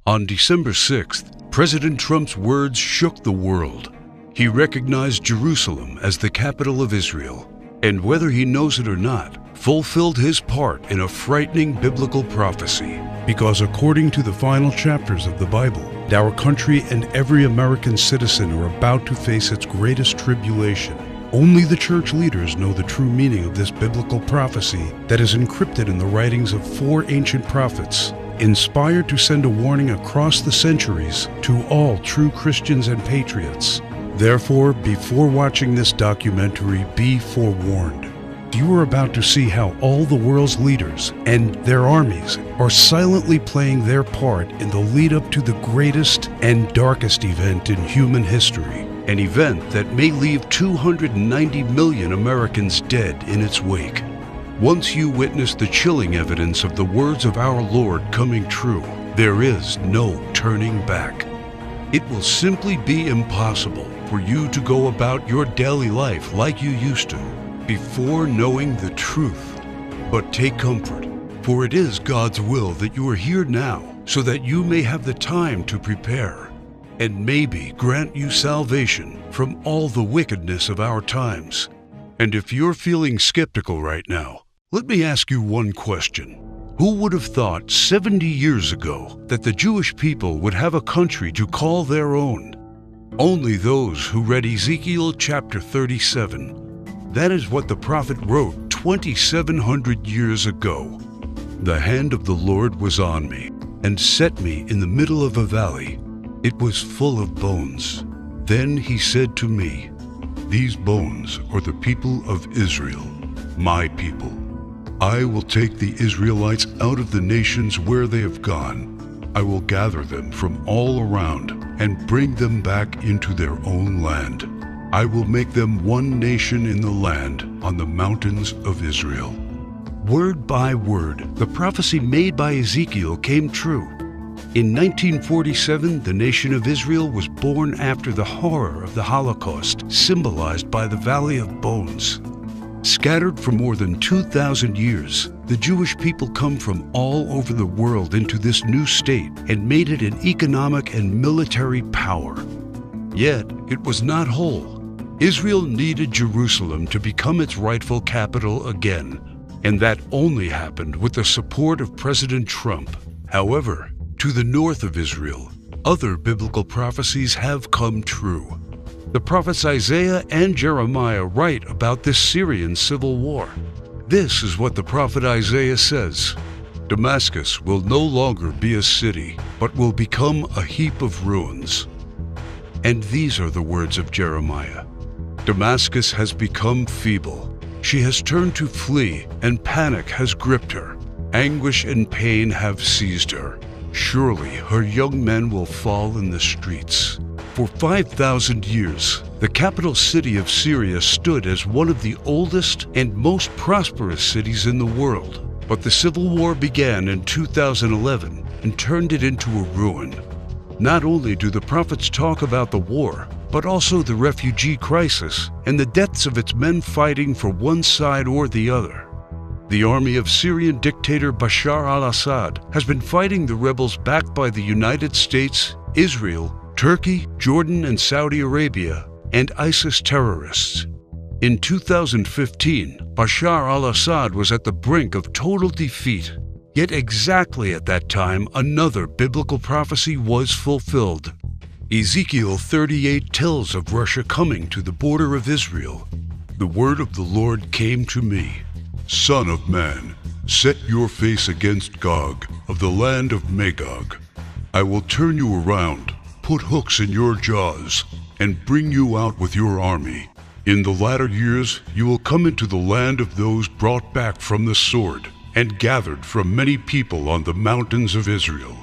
On December 6th, President Trump's words shook the world. He recognized Jerusalem as the capital of Israel, and whether he knows it or not, fulfilled his part in a frightening biblical prophecy. Because according to the final chapters of the Bible, our country and every American citizen are about to face its greatest tribulation. Only the church leaders know the true meaning of this biblical prophecy that is encrypted in the writings of 4 ancient prophets, inspired to send a warning across the centuries to all true Christians and patriots. Therefore, before watching this documentary, be forewarned. You are about to see how all the world's leaders and their armies are silently playing their part in the lead up to the greatest and darkest event in human history, an event that may leave 290 million Americans dead in its wake. Once you witness the chilling evidence of the words of our Lord coming true, there is no turning back. It will simply be impossible for you to go about your daily life like you used to before knowing the truth. But take comfort, for it is God's will that you are here now so that you may have the time to prepare and maybe grant you salvation from all the wickedness of our times. And if you're feeling skeptical right now, let me ask you one question. Who would have thought 70 years ago that the Jewish people would have a country to call their own? Only those who read Ezekiel chapter 37. That is what the prophet wrote 2,700 years ago. The hand of the Lord was on me and set me in the middle of a valley. It was full of bones. Then he said to me, "These bones are the people of Israel, my people. I will take the Israelites out of the nations where they have gone. I will gather them from all around and bring them back into their own land. I will make them one nation in the land on the mountains of Israel." Word by word, the prophecy made by Ezekiel came true. In 1947, the nation of Israel was born after the horror of the Holocaust, symbolized by the Valley of Bones. Scattered for more than 2,000 years, the Jewish people come from all over the world into this new state and made it an economic and military power. Yet, it was not whole. Israel needed Jerusalem to become its rightful capital again, and that only happened with the support of President Trump. However, to the north of Israel, other biblical prophecies have come true. The prophets Isaiah and Jeremiah write about this Syrian civil war. This is what the prophet Isaiah says: "Damascus will no longer be a city, but will become a heap of ruins." And these are the words of Jeremiah: "Damascus has become feeble. She has turned to flee, and panic has gripped her. Anguish and pain have seized her. Surely her young men will fall in the streets." For 5,000 years, the capital city of Syria stood as one of the oldest and most prosperous cities in the world. But the civil war began in 2011 and turned it into a ruin. Not only do the prophets talk about the war, but also the refugee crisis and the deaths of its men fighting for one side or the other. The army of Syrian dictator Bashar al-Assad has been fighting the rebels backed by the United States, Israel, Turkey, Jordan, and Saudi Arabia, and ISIS terrorists. In 2015, Bashar al-Assad was at the brink of total defeat. Yet exactly at that time, another biblical prophecy was fulfilled. Ezekiel 38 tells of Russia coming to the border of Israel. The word of the Lord came to me: "Son of man, set your face against Gog of the land of Magog. I will turn you around, put hooks in your jaws, and bring you out with your army. In the latter years you will come into the land of those brought back from the sword and gathered from many people on the mountains of Israel."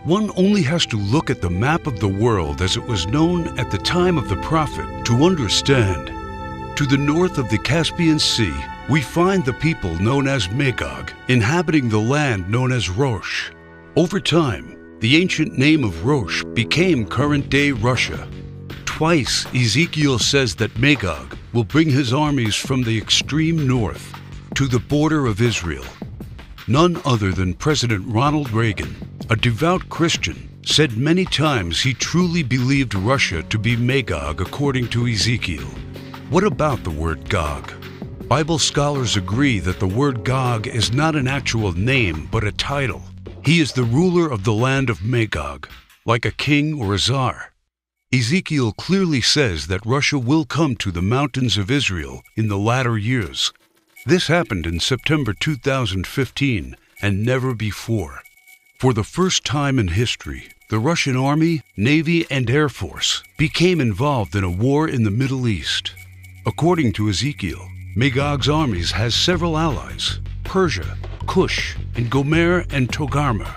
One only has to look at the map of the world as it was known at the time of the prophet to understand. To the north of the Caspian Sea, we find the people known as Magog, inhabiting the land known as Rosh. Over time, the ancient name of Rosh became current-day Russia. Twice, Ezekiel says that Magog will bring his armies from the extreme north to the border of Israel. None other than President Ronald Reagan, a devout Christian, said many times he truly believed Russia to be Magog according to Ezekiel. What about the word Gog? Bible scholars agree that the word Gog is not an actual name, but a title. He is the ruler of the land of Magog, like a king or a czar. Ezekiel clearly says that Russia will come to the mountains of Israel in the latter years. This happened in September 2015 and never before. For the first time in history, the Russian Army, Navy, and Air Force became involved in a war in the Middle East. According to Ezekiel, Magog's armies has several allies: Persia, Cush, and Gomer and Togarmah.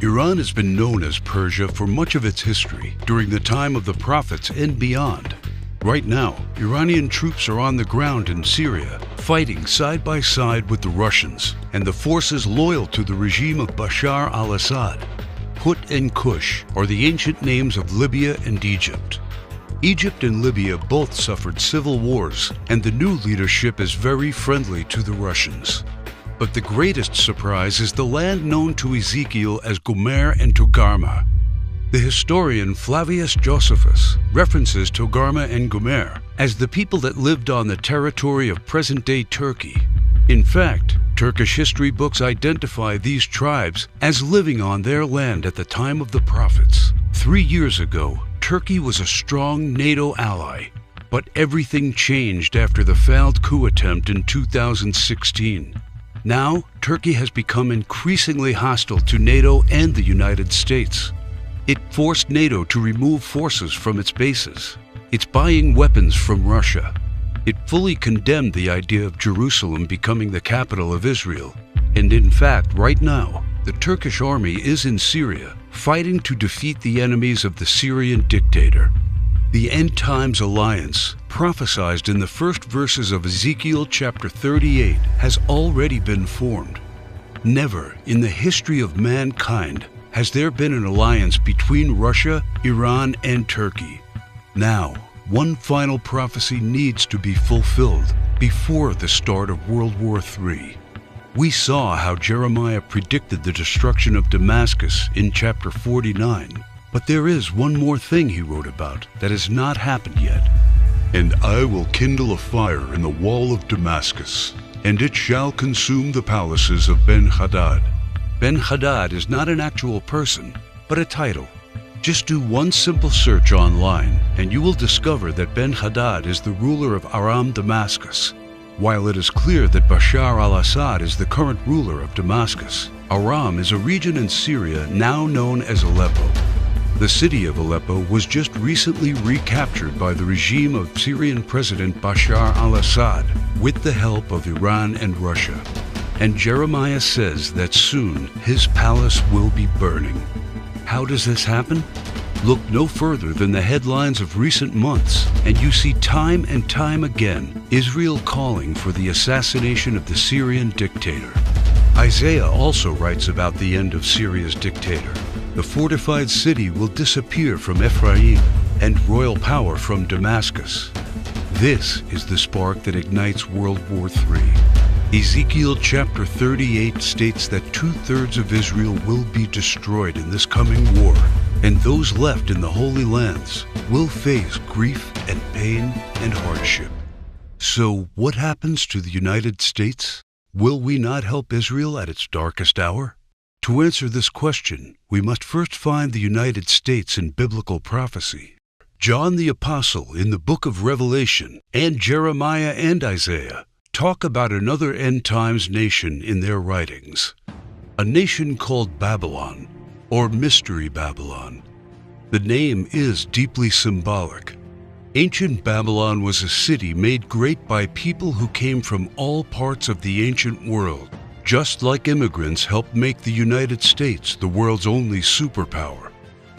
Iran has been known as Persia for much of its history, during the time of the prophets and beyond. Right now, Iranian troops are on the ground in Syria, fighting side by side with the Russians and the forces loyal to the regime of Bashar al-Assad. Put and Cush are the ancient names of Libya and Egypt. Egypt and Libya both suffered civil wars, and the new leadership is very friendly to the Russians. But the greatest surprise is the land known to Ezekiel as Gomer and Togarmah. The historian Flavius Josephus references Togarmah and Gomer as the people that lived on the territory of present-day Turkey. In fact, Turkish history books identify these tribes as living on their land at the time of the prophets. 3 years ago, Turkey was a strong NATO ally, but everything changed after the failed coup attempt in 2016. Now, Turkey has become increasingly hostile to NATO and the United States. It forced NATO to remove forces from its bases. It's buying weapons from Russia. It fully condemned the idea of Jerusalem becoming the capital of Israel. And in fact, right now, the Turkish army is in Syria, fighting to defeat the enemies of the Syrian dictator. The End Times Alliance, prophesied in the first verses of Ezekiel chapter 38, has already been formed. Never in the history of mankind has there been an alliance between Russia, Iran, and Turkey. Now, one final prophecy needs to be fulfilled before the start of World War III. We saw how Jeremiah predicted the destruction of Damascus in chapter 49, but there is one more thing he wrote about that has not happened yet. And I will kindle a fire in the wall of Damascus, and it shall consume the palaces of Ben-Hadad. Ben-Hadad is not an actual person, but a title. Just do one simple search online, and you will discover that Ben-Hadad is the ruler of Aram Damascus. While it is clear that Bashar al-Assad is the current ruler of Damascus, Aram is a region in Syria now known as Aleppo. The city of Aleppo was just recently recaptured by the regime of Syrian President Bashar al-Assad with the help of Iran and Russia. And Jeremiah says that soon his palace will be burning. How does this happen? Look no further than the headlines of recent months, and you see time and time again Israel calling for the assassination of the Syrian dictator. Isaiah also writes about the end of Syria's dictator. The fortified city will disappear from Ephraim, and royal power from Damascus. This is the spark that ignites World War III. Ezekiel chapter 38 states that 2/3 of Israel will be destroyed in this coming war, and those left in the Holy Lands will face grief and pain and hardship. So what happens to the United States? Will we not help Israel at its darkest hour? To answer this question, we must first find the United States in biblical prophecy. John the Apostle in the book of Revelation and Jeremiah and Isaiah talk about another end times nation in their writings. A nation called Babylon, or Mystery Babylon. The name is deeply symbolic. Ancient Babylon was a city made great by people who came from all parts of the ancient world, just like immigrants helped make the United States the world's only superpower.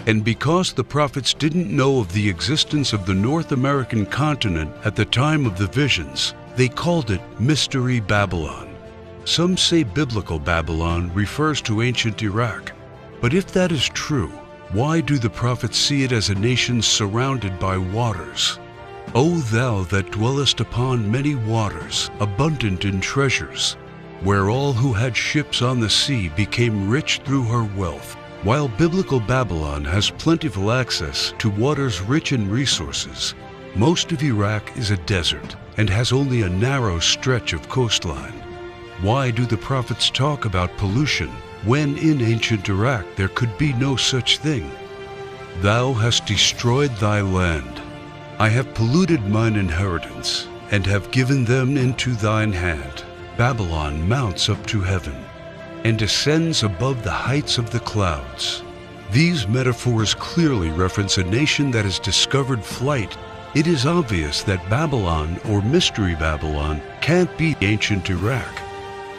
And because the prophets didn't know of the existence of the North American continent at the time of the visions, they called it Mystery Babylon. Some say biblical Babylon refers to ancient Iraq. But if that is true, why do the prophets see it as a nation surrounded by waters? O thou that dwellest upon many waters, abundant in treasures, where all who had ships on the sea became rich through her wealth, While biblical Babylon has plentiful access to waters rich in resources, most of Iraq is a desert and has only a narrow stretch of coastline. Why do the prophets talk about pollution when in ancient Iraq there could be no such thing? Thou hast destroyed thy land. I have polluted mine inheritance, and have given them into thine hand. Babylon mounts up to heaven, and ascends above the heights of the clouds. These metaphors clearly reference a nation that has discovered flight. It is obvious that Babylon, or Mystery Babylon, can't be ancient Iraq.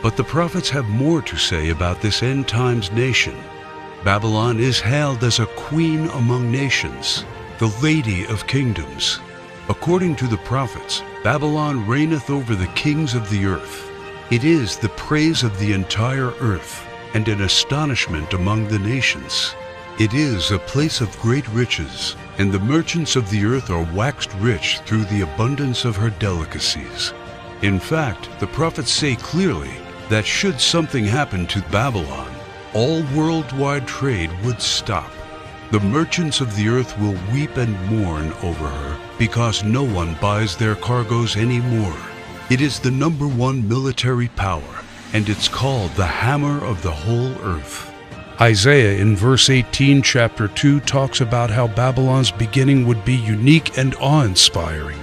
But the prophets have more to say about this end times nation. Babylon is hailed as a queen among nations, the lady of kingdoms. According to the prophets, Babylon reigneth over the kings of the earth. It is the praise of the entire earth, and an astonishment among the nations. It is a place of great riches, and the merchants of the earth are waxed rich through the abundance of her delicacies. In fact, the prophets say clearly that should something happen to Babylon, all worldwide trade would stop. The merchants of the earth will weep and mourn over her, because no one buys their cargoes anymore. It is the #1 military power, and it's called the hammer of the whole earth. Isaiah in verse 18, chapter 2, talks about how Babylon's beginning would be unique and awe-inspiring.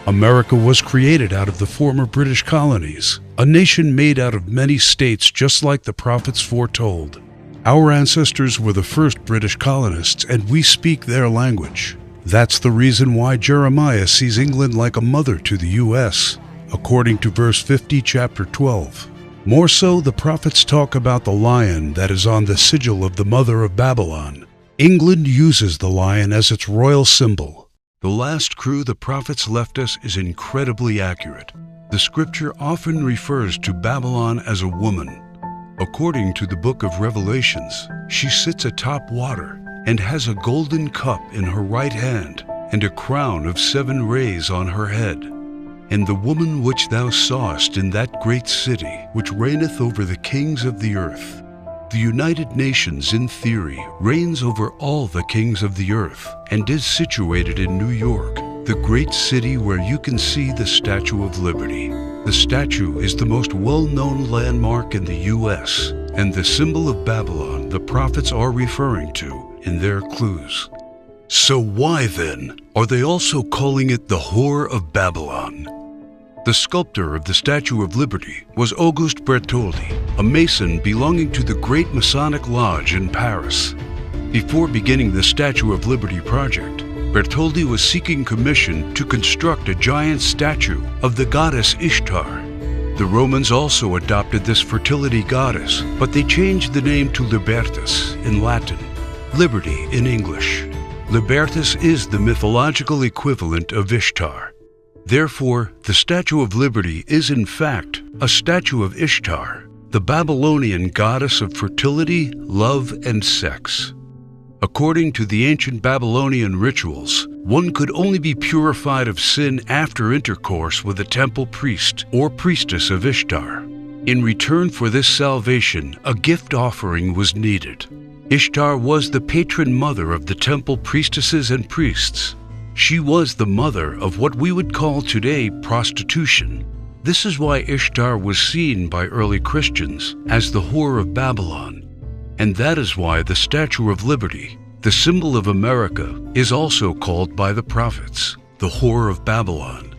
America was created out of the former British colonies, a nation made out of many states just like the prophets foretold. Our ancestors were the first British colonists, and we speak their language. That's the reason why Jeremiah sees England like a mother to the U.S., according to verse 50, chapter 12. More so, the prophets talk about the lion that is on the sigil of the mother of Babylon. England uses the lion as its royal symbol. The last crew the prophets left us is incredibly accurate. The scripture often refers to Babylon as a woman. According to the book of Revelations, she sits atop water and has a golden cup in her right hand and a crown of 7 rays on her head. And the woman which thou sawest in that great city, which reigneth over the kings of the earth. The United Nations, in theory, reigns over all the kings of the earth and is situated in New York, the great city where you can see the Statue of Liberty. The statue is the most well-known landmark in the U.S. and the symbol of Babylon the prophets are referring to in their clues. So why, then, are they also calling it the Whore of Babylon? The sculptor of the Statue of Liberty was Auguste Bertoldi, a Mason belonging to the Great Masonic Lodge in Paris. Before beginning the Statue of Liberty project, Bertoldi was seeking commission to construct a giant statue of the goddess Ishtar. The Romans also adopted this fertility goddess, but they changed the name to Libertas in Latin, Liberty in English. Libertas is the mythological equivalent of Ishtar. Therefore, the Statue of Liberty is in fact a statue of Ishtar, the Babylonian goddess of fertility, love, and sex. According to the ancient Babylonian rituals, one could only be purified of sin after intercourse with a temple priest or priestess of Ishtar. In return for this salvation, a gift offering was needed. Ishtar was the patron mother of the temple priestesses and priests. She was the mother of what we would call today prostitution. This is why Ishtar was seen by early Christians as the Whore of Babylon. And that is why the Statue of Liberty, the symbol of America, is also called by the prophets the Whore of Babylon.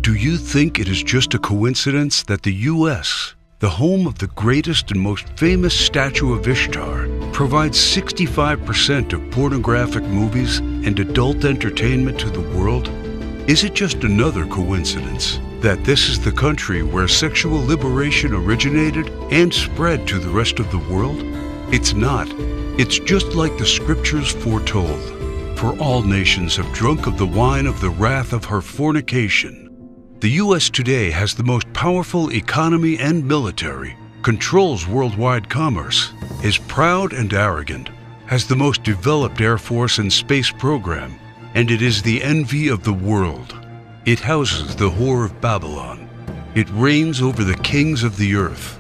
Do you think it is just a coincidence that the U.S., the home of the greatest and most famous statue of Ishtar, provides 65% of pornographic movies and adult entertainment to the world? Is it just another coincidence that this is the country where sexual liberation originated and spread to the rest of the world? It's not. It's just like the scriptures foretold. For all nations have drunk of the wine of the wrath of her fornication. The U.S. today has the most powerful economy and military, controls worldwide commerce, is proud and arrogant, has the most developed Air Force and space program, and it is the envy of the world. It houses the Whore of Babylon. It reigns over the kings of the earth.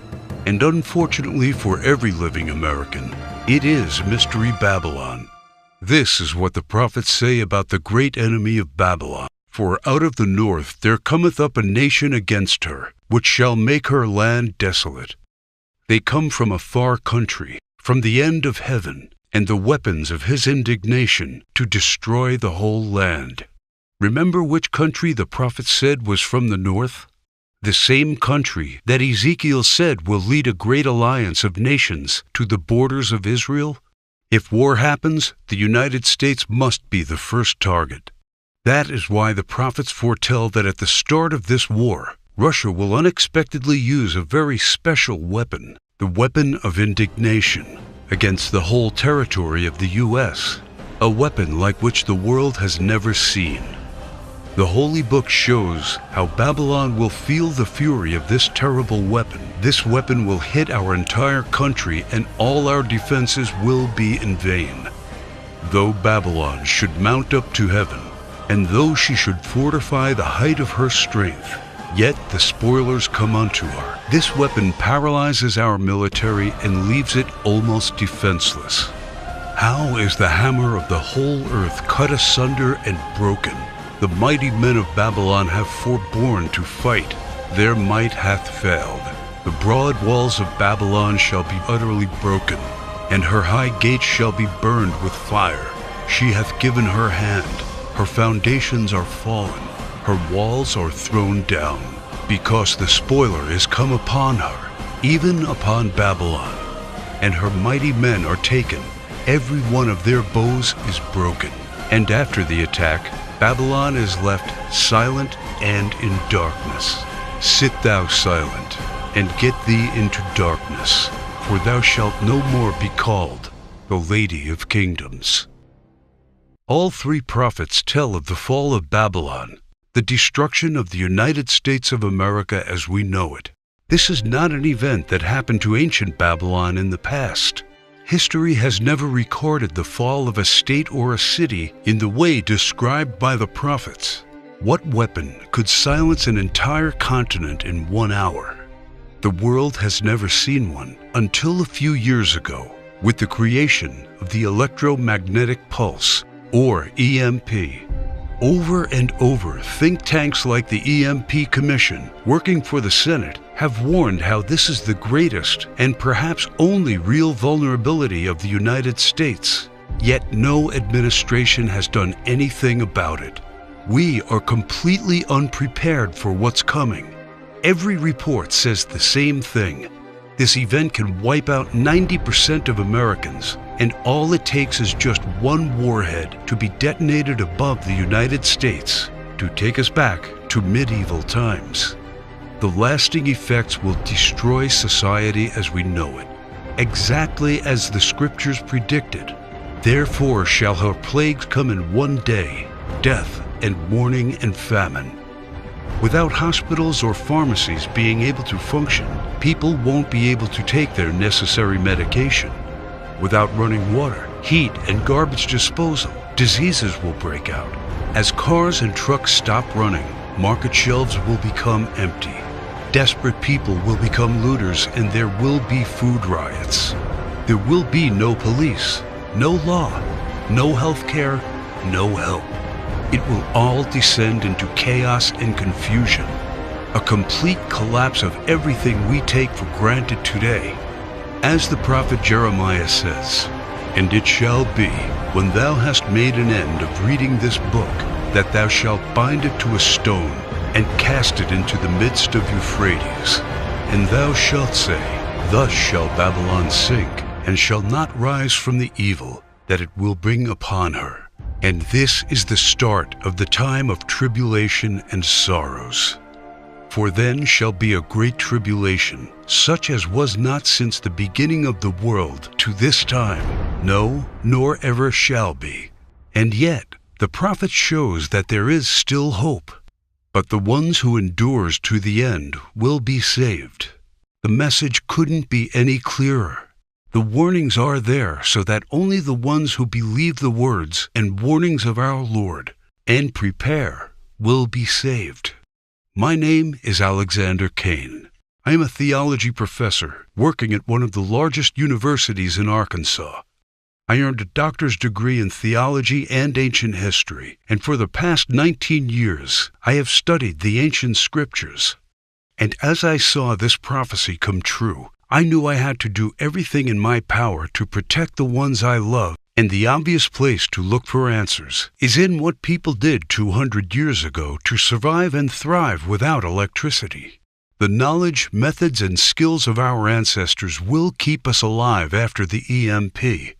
And unfortunately for every living American, It is Mystery Babylon. This is what the prophets say about the great enemy of Babylon. For out of the north there cometh up a nation against her, which shall make her land desolate. They come from a far country, from the end of heaven, and the weapons of his indignation to destroy the whole land. Remember which country the prophet said was from the north? The same country that Ezekiel said will lead a great alliance of nations to the borders of Israel? If war happens, the United States must be the first target. That is why the prophets foretell that at the start of this war, Russia will unexpectedly use a very special weapon, the weapon of indignation, against the whole territory of the U.S., a weapon like which the world has never seen. The Holy Book shows how Babylon will feel the fury of this terrible weapon. This weapon will hit our entire country, and all our defenses will be in vain. Though Babylon should mount up to heaven, and though she should fortify the height of her strength, yet the spoilers come unto her. This weapon paralyzes our military and leaves it almost defenseless. How is the hammer of the whole earth cut asunder and broken? The mighty men of Babylon have forborne to fight. Their might hath failed. The broad walls of Babylon shall be utterly broken, and her high gates shall be burned with fire. She hath given her hand. Her foundations are fallen. Her walls are thrown down, because the spoiler is come upon her, even upon Babylon. And her mighty men are taken. Every one of their bows is broken. And after the attack, Babylon is left silent and in darkness. Sit thou silent, and get thee into darkness, for thou shalt no more be called the Lady of Kingdoms. All three prophets tell of the fall of Babylon, the destruction of the United States of America as we know it. This is not an event that happened to ancient Babylon in the past. History has never recorded the fall of a state or a city in the way described by the prophets. What weapon could silence an entire continent in 1 hour? The world has never seen one until a few years ago, with the creation of the electromagnetic pulse, or EMP. Over and over, think tanks like the EMP Commission, working for the Senate, have warned how this is the greatest and perhaps only real vulnerability of the United States. Yet no administration has done anything about it. We are completely unprepared for what's coming. Every report says the same thing. This event can wipe out 90% of Americans, and all it takes is just one warhead to be detonated above the United States to take us back to medieval times. The lasting effects will destroy society as we know it, exactly as the scriptures predicted. Therefore shall her plagues come in one day, death and mourning and famine. Without hospitals or pharmacies being able to function, people won't be able to take their necessary medication. Without running water, heat, and garbage disposal, diseases will break out. As cars and trucks stop running, market shelves will become empty. Desperate people will become looters, and there will be food riots. There will be no police, no law, no health care, no help. It will all descend into chaos and confusion, a complete collapse of everything we take for granted today. As the prophet Jeremiah says, "And it shall be, when thou hast made an end of reading this book, that thou shalt bind it to a stone, and cast it into the midst of Euphrates. And thou shalt say, Thus shall Babylon sink, and shall not rise from the evil that it will bring upon her. And this is the start of the time of tribulation and sorrows. For then shall be a great tribulation, such as was not since the beginning of the world to this time, no, nor ever shall be." And yet, the prophet shows that there is still hope. But the ones who endures to the end will be saved. The message couldn't be any clearer. The warnings are there so that only the ones who believe the words and warnings of our Lord and prepare will be saved. My name is Alexander Kane. I am a theology professor working at one of the largest universities in Arkansas. I earned a doctor's degree in theology and ancient history, and for the past 19 years, I have studied the ancient scriptures. And as I saw this prophecy come true, I knew I had to do everything in my power to protect the ones I love, and the obvious place to look for answers is in what people did 200 years ago to survive and thrive without electricity. The knowledge, methods, and skills of our ancestors will keep us alive after the EMP.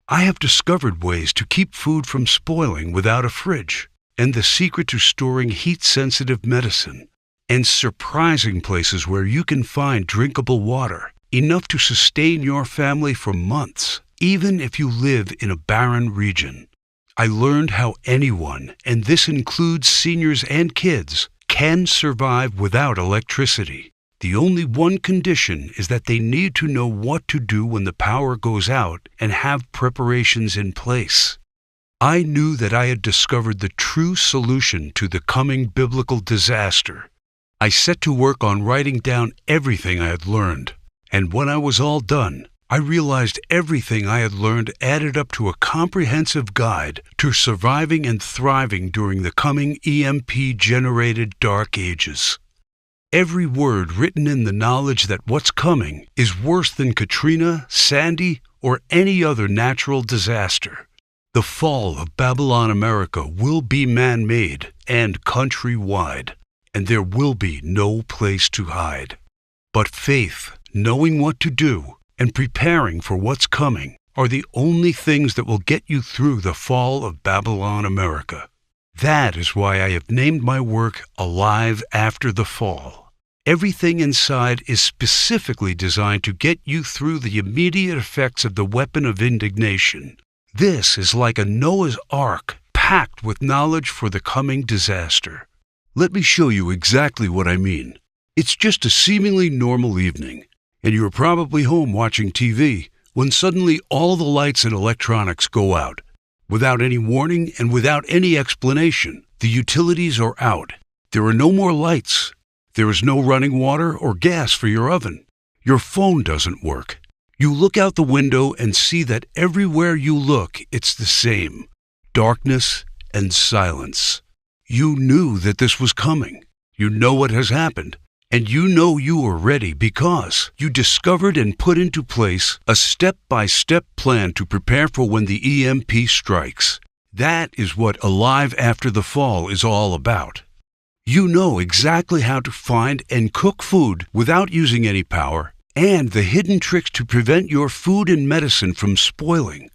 I have discovered ways to keep food from spoiling without a fridge, and the secret to storing heat-sensitive medicine, and surprising places where you can find drinkable water, enough to sustain your family for months, even if you live in a barren region. I learned how anyone, and this includes seniors and kids, can survive without electricity. The only one condition is that they need to know what to do when the power goes out and have preparations in place. I knew that I had discovered the true solution to the coming biblical disaster. I set to work on writing down everything I had learned, and when I was all done, I realized everything I had learned added up to a comprehensive guide to surviving and thriving during the coming EMP-generated dark ages. Every word written in the knowledge that what's coming is worse than Katrina, Sandy, or any other natural disaster. The fall of Babylon America will be man-made and countrywide, and there will be no place to hide. But faith, knowing what to do, and preparing for what's coming are the only things that will get you through the fall of Babylon America. That is why I have named my work Alive After the Fall. Everything inside is specifically designed to get you through the immediate effects of the weapon of indignation. This is like a Noah's Ark packed with knowledge for the coming disaster. Let me show you exactly what I mean. It's just a seemingly normal evening, and you're probably home watching TV when suddenly all the lights and electronics go out. Without any warning and without any explanation, the utilities are out. There are no more lights. There is no running water or gas for your oven. Your phone doesn't work. You look out the window and see that everywhere you look, it's the same: darkness and silence. You knew that this was coming. You know what has happened. And you know you are ready because you discovered and put into place a step-by-step plan to prepare for when the EMP strikes. That is what Alive After the Fall is all about. You know exactly how to find and cook food without using any power, and the hidden tricks to prevent your food and medicine from spoiling.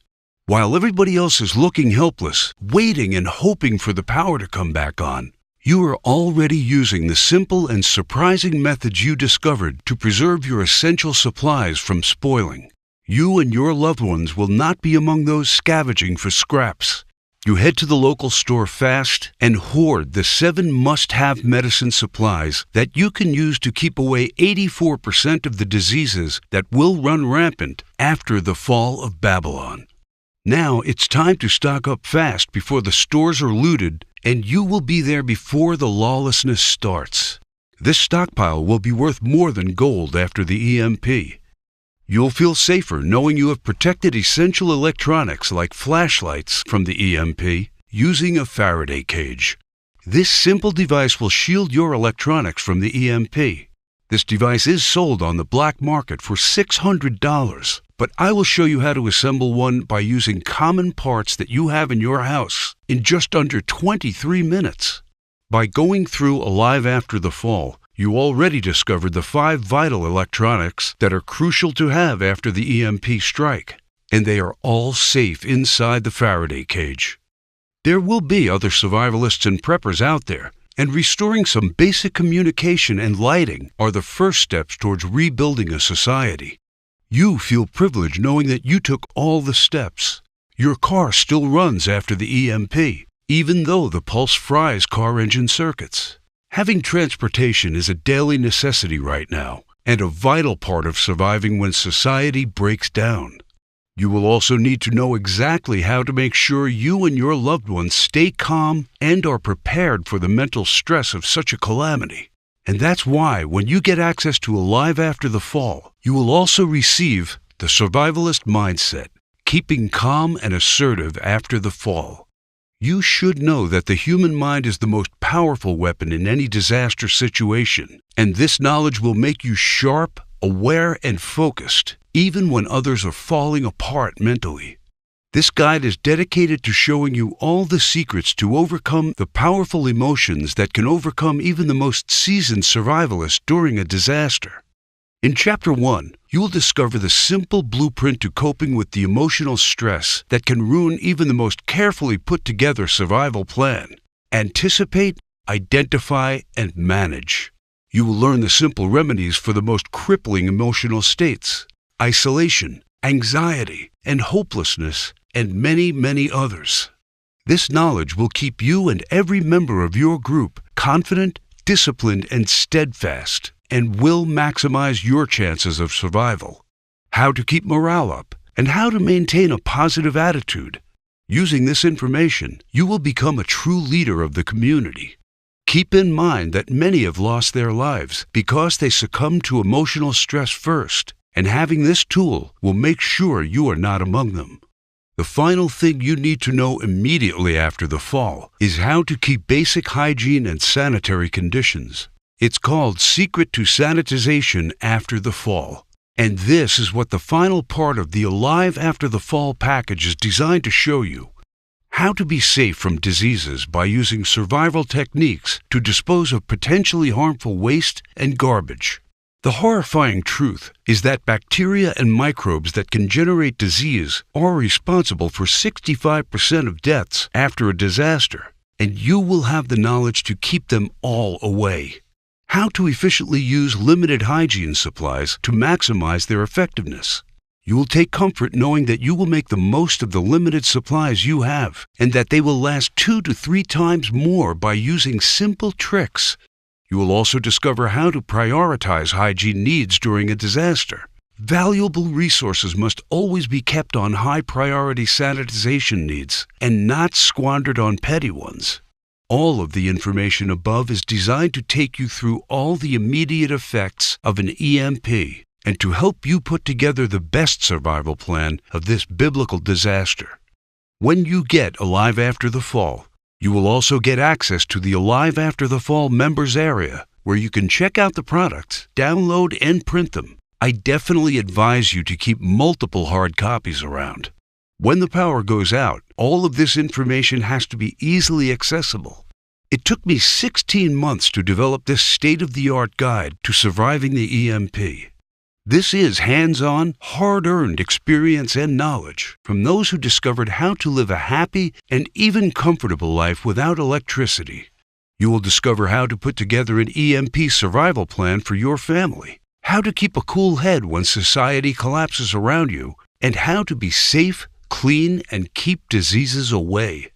While everybody else is looking helpless, waiting and hoping for the power to come back on, you are already using the simple and surprising methods you discovered to preserve your essential supplies from spoiling. You and your loved ones will not be among those scavenging for scraps. You head to the local store fast and hoard the 7 must-have medicine supplies that you can use to keep away 84% of the diseases that will run rampant after the fall of Babylon. Now it's time to stock up fast before the stores are looted, and you will be there before the lawlessness starts. This stockpile will be worth more than gold after the EMP. You'll feel safer knowing you have protected essential electronics like flashlights from the EMP using a Faraday cage. This simple device will shield your electronics from the EMP. This device is sold on the black market for $600, but I will show you how to assemble one by using common parts that you have in your house in just under 23 minutes. By going through Alive After the Fall, you already discovered the 5 vital electronics that are crucial to have after the EMP strike, and they are all safe inside the Faraday cage. There will be other survivalists and preppers out there, and restoring some basic communication and lighting are the first steps towards rebuilding a society. You feel privileged knowing that you took all the steps. Your car still runs after the EMP, even though the pulse fries car engine circuits. Having transportation is a daily necessity right now, and a vital part of surviving when society breaks down. You will also need to know exactly how to make sure you and your loved ones stay calm and are prepared for the mental stress of such a calamity. And that's why when you get access to Alive After the Fall, you will also receive the Survivalist Mindset, Keeping Calm and Assertive After the Fall. You should know that the human mind is the most powerful weapon in any disaster situation, and this knowledge will make you sharp, aware, and focused, even when others are falling apart mentally. This guide is dedicated to showing you all the secrets to overcome the powerful emotions that can overcome even the most seasoned survivalist during a disaster. In Chapter 1, you will discover the simple blueprint to coping with the emotional stress that can ruin even the most carefully put together survival plan. Anticipate, identify, and manage. You will learn the simple remedies for the most crippling emotional states: isolation, anxiety, and hopelessness, and many, many others. This knowledge will keep you and every member of your group confident, disciplined, and steadfast, and will maximize your chances of survival. How to keep morale up, and how to maintain a positive attitude. Using this information, you will become a true leader of the community. Keep in mind that many have lost their lives because they succumbed to emotional stress first, and having this tool will make sure you are not among them. The final thing you need to know immediately after the fall is how to keep basic hygiene and sanitary conditions. It's called Secret to Sanitization After the Fall. And this is what the final part of the Alive After the Fall package is designed to show you. How to be safe from diseases by using survival techniques to dispose of potentially harmful waste and garbage. The horrifying truth is that bacteria and microbes that can generate disease are responsible for 65% of deaths after a disaster, and you will have the knowledge to keep them all away. How to efficiently use limited hygiene supplies to maximize their effectiveness. You will take comfort knowing that you will make the most of the limited supplies you have, and that they will last 2 to 3 times more by using simple tricks. You will also discover how to prioritize hygiene needs during a disaster. Valuable resources must always be kept on high-priority sanitization needs and not squandered on petty ones. All of the information above is designed to take you through all the immediate effects of an EMP and to help you put together the best survival plan of this biblical disaster. When you get Alive After the Fall, you will also get access to the Alive After the Fall members area, where you can check out the products, download, and print them. I definitely advise you to keep multiple hard copies around. When the power goes out, all of this information has to be easily accessible. It took me 16 months to develop this state-of-the-art guide to surviving the EMP. This is hands-on, hard-earned experience and knowledge from those who discovered how to live a happy and even comfortable life without electricity. You will discover how to put together an EMP survival plan for your family, how to keep a cool head when society collapses around you, and how to be safe, clean, and keep diseases away.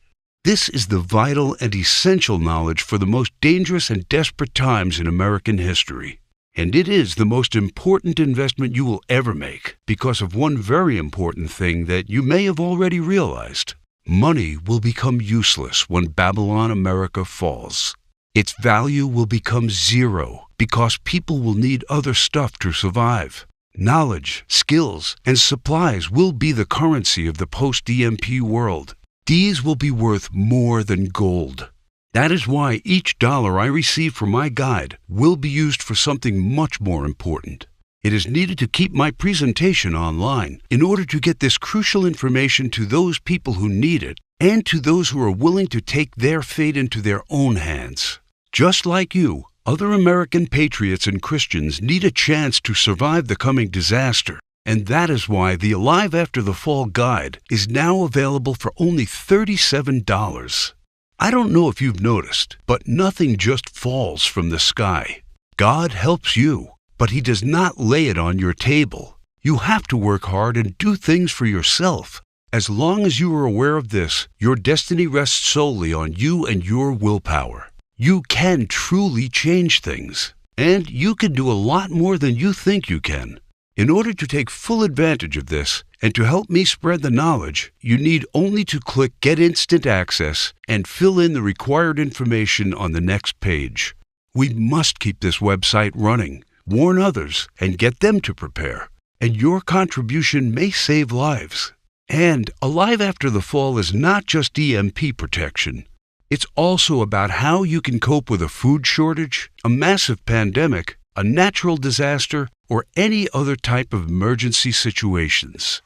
This is the vital and essential knowledge for the most dangerous and desperate times in American history. And it is the most important investment you will ever make because of one very important thing that you may have already realized. Money will become useless when Babylon America falls. Its value will become zero because people will need other stuff to survive. Knowledge, skills, and supplies will be the currency of the post-EMP world. These will be worth more than gold. That is why each dollar I receive from my guide will be used for something much more important. It is needed to keep my presentation online in order to get this crucial information to those people who need it and to those who are willing to take their fate into their own hands. Just like you, other American patriots and Christians need a chance to survive the coming disaster, and that is why the Alive After the Fall guide is now available for only $37. I don't know if you've noticed, but nothing just falls from the sky. God helps you, but He does not lay it on your table. You have to work hard and do things for yourself. As long as you are aware of this, your destiny rests solely on you and your willpower. You can truly change things, and you can do a lot more than you think you can. In order to take full advantage of this and to help me spread the knowledge, you need only to click Get Instant Access and fill in the required information on the next page. We must keep this website running, warn others, and get them to prepare. And your contribution may save lives. And Alive After the Fall is not just EMP protection. It's also about how you can cope with a food shortage, a massive pandemic, a natural disaster, or any other type of emergency situations.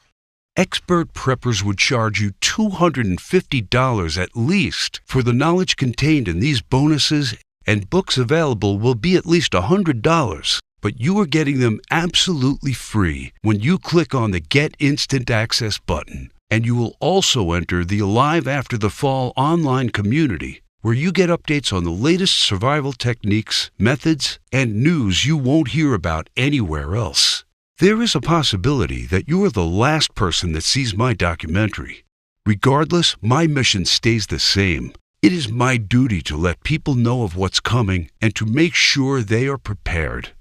Expert preppers would charge you $250 at least for the knowledge contained in these bonuses, and books available will be at least $100. But you are getting them absolutely free when you click on the Get Instant Access button. And you will also enter the Alive After the Fall online community, where you get updates on the latest survival techniques, methods, and news you won't hear about anywhere else. There is a possibility that you are the last person that sees my documentary. Regardless, my mission stays the same. It is my duty to let people know of what's coming and to make sure they are prepared.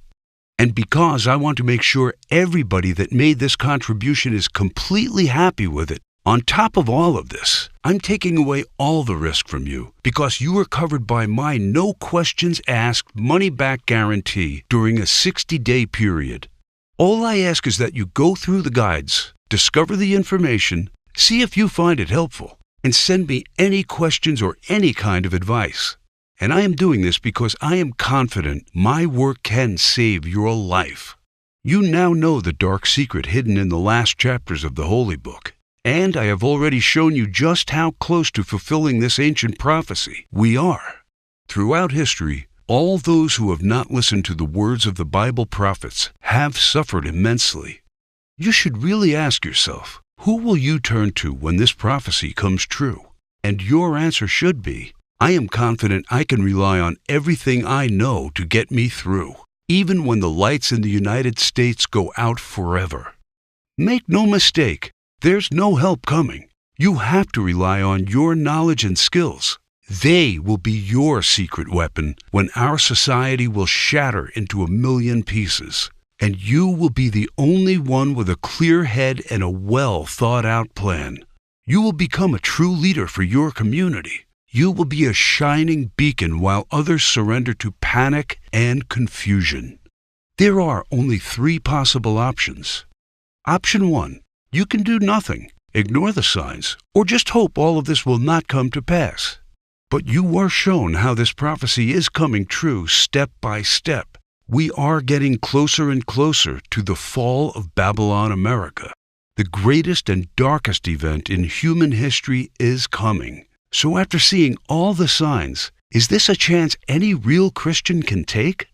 And because I want to make sure everybody that made this contribution is completely happy with it, on top of all of this, I'm taking away all the risk from you because you are covered by my no questions asked money-back guarantee during a 60-day period. All I ask is that you go through the guides, discover the information, see if you find it helpful, and send me any questions or any kind of advice. And I am doing this because I am confident my work can save your life. You now know the dark secret hidden in the last chapters of the Holy Book. And I have already shown you just how close to fulfilling this ancient prophecy we are. Throughout history, all those who have not listened to the words of the Bible prophets have suffered immensely. You should really ask yourself, who will you turn to when this prophecy comes true? And your answer should be, I am confident I can rely on everything I know to get me through, even when the lights in the United States go out forever. Make no mistake, there's no help coming. You have to rely on your knowledge and skills. They will be your secret weapon when our society will shatter into 1,000,000 pieces. And you will be the only one with a clear head and a well-thought-out plan. You will become a true leader for your community. You will be a shining beacon while others surrender to panic and confusion. There are only 3 possible options. Option 1, you can do nothing, ignore the signs, or just hope all of this will not come to pass. But you were shown how this prophecy is coming true step by step. We are getting closer and closer to the fall of Babylon America. The greatest and darkest event in human history is coming. So after seeing all the signs, is this a chance any real Christian can take?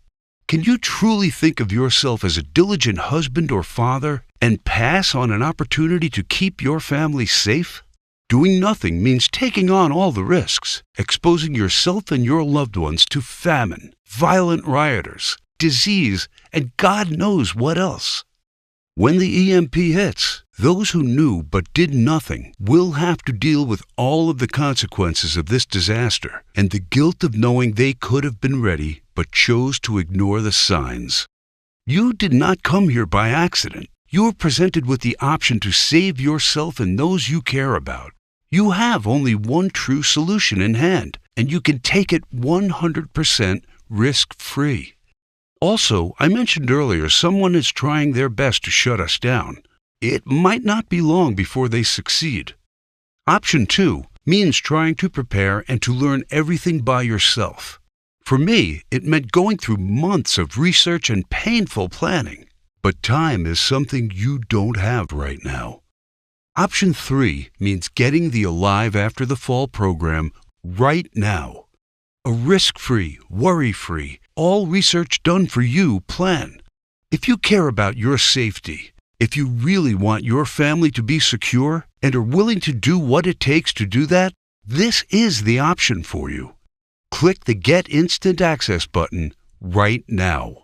Can you truly think of yourself as a diligent husband or father and pass on an opportunity to keep your family safe? Doing nothing means taking on all the risks, exposing yourself and your loved ones to famine, violent rioters, disease, and God knows what else. When the EMP hits, those who knew but did nothing will have to deal with all of the consequences of this disaster and the guilt of knowing they could have been ready but chose to ignore the signs. You did not come here by accident. You were presented with the option to save yourself and those you care about. You have only one true solution in hand, and you can take it 100% risk-free. Also, I mentioned earlier someone is trying their best to shut us down. It might not be long before they succeed. Option 2 means trying to prepare and to learn everything by yourself. For me, it meant going through months of research and painful planning. But time is something you don't have right now. Option 3 means getting the Alive After the Fall program right now. A risk-free, worry-free, all research done for you plan. If you care about your safety, if you really want your family to be secure and are willing to do what it takes to do that, this is the option for you. Click the Get Instant Access button right now.